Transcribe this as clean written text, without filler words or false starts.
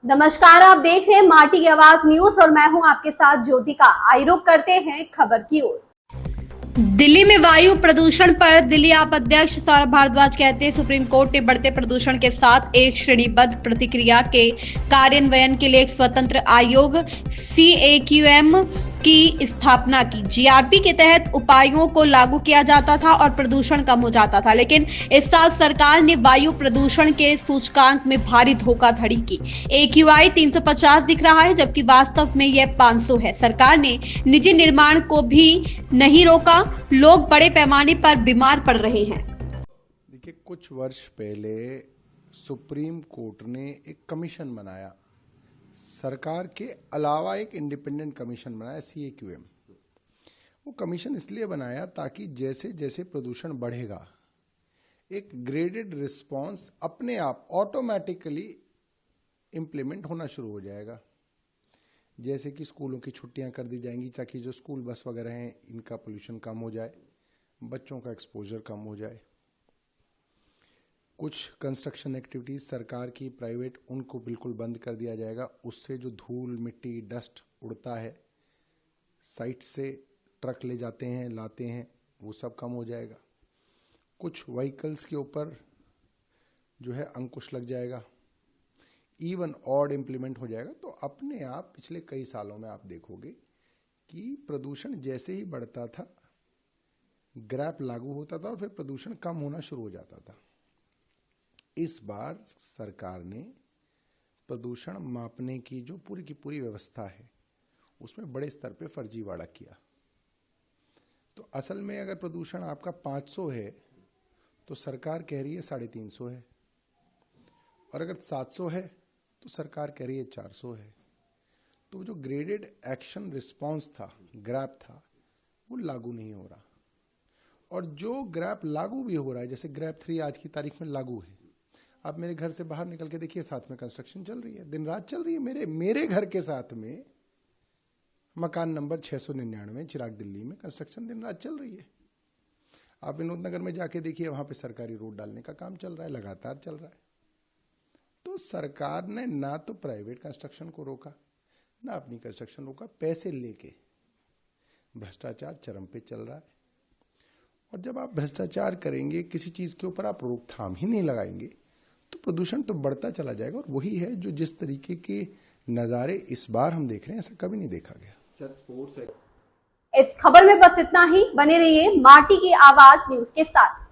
नमस्कार, आप देख रहे हैं माटी की आवाज न्यूज और मैं हूं आपके साथ ज्योतिका। आइए रुक करते हैं खबर की ओर। दिल्ली में वायु प्रदूषण पर दिल्ली आप अध्यक्ष सौरभ भारद्वाज कहते हैं, सुप्रीम कोर्ट ने बढ़ते प्रदूषण के साथ एक श्रेणीबद्ध प्रतिक्रिया के कार्यान्वयन के लिए एक स्वतंत्र आयोग CAQM की स्थापना की। GRP के तहत उपायों को लागू किया जाता था और प्रदूषण कम हो जाता था, लेकिन इस साल सरकार ने वायु प्रदूषण के सूचकांक में भारी धोखाधड़ी की। AQI 350 दिख रहा है, जबकि वास्तव में यह 500 है। सरकार ने निजी निर्माण को भी नहीं रोका, लोग बड़े पैमाने पर बीमार पड़ रहे हैं। देखिए, कुछ वर्ष पहले सुप्रीम कोर्ट ने एक कमीशन बनाया, सरकार के अलावा एक इंडिपेंडेंट कमीशन बनाया CAQM। वो कमीशन इसलिए बनाया ताकि जैसे जैसे प्रदूषण बढ़ेगा एक ग्रेडेड रिस्पांस अपने आप ऑटोमेटिकली इम्प्लीमेंट होना शुरू हो जाएगा। जैसे कि स्कूलों की छुट्टियां कर दी जाएंगी ताकि जो स्कूल बस वगैरह हैं इनका पोल्यूशन कम हो जाए, बच्चों का एक्सपोजर कम हो जाए। कुछ कंस्ट्रक्शन एक्टिविटीज सरकार की, प्राइवेट, उनको बिल्कुल बंद कर दिया जाएगा। उससे जो धूल, मिट्टी, डस्ट उड़ता है, साइट से ट्रक ले जाते हैं, लाते हैं, वो सब कम हो जाएगा। कुछ व्हीकल्स के ऊपर जो है अंकुश लग जाएगा, इवन ऑड इम्प्लीमेंट हो जाएगा। तो अपने आप पिछले कई सालों में आप देखोगे कि प्रदूषण जैसे ही बढ़ता था, ग्रैप लागू होता था और फिर प्रदूषण कम होना शुरू हो जाता था। इस बार सरकार ने प्रदूषण मापने की जो पूरी की पूरी व्यवस्था है उसमें बड़े स्तर पे फर्जीवाड़ा किया। तो असल में अगर प्रदूषण आपका 500 है तो सरकार कह रही है 350 है, और अगर 700 है तो सरकार कह रही है 400 है। तो जो ग्रेडेड एक्शन रिस्पांस था, ग्रैप था, वो लागू नहीं हो रहा। और जो ग्रैप लागू भी हो रहा है, जैसे ग्रैप 3 आज की तारीख में लागू है। आप मेरे घर से बाहर निकल के देखिए, साथ में कंस्ट्रक्शन चल रही है, दिन रात चल रही है। मेरे घर के साथ में मकान नंबर 699 चिराग दिल्ली में कंस्ट्रक्शन दिन रात चल रही है। आप विनोद नगर में जाके देखिए, वहां पे सरकारी रोड डालने का काम चल रहा है, लगातार चल रहा है। तो सरकार ने ना तो प्राइवेट कंस्ट्रक्शन को रोका, ना अपनी कंस्ट्रक्शन रोका। पैसे लेके भ्रष्टाचार चरम पे चल रहा है। और जब आप भ्रष्टाचार करेंगे, किसी चीज के ऊपर आप रोकथाम ही नहीं लगाएंगे, तो प्रदूषण तो बढ़ता चला जाएगा। और वही है जो जिस तरीके के नजारे इस बार हम देख रहे हैं, ऐसा कभी नहीं देखा गया। इस खबर में बस इतना ही। बने रहिए माटी की आवाज न्यूज के साथ।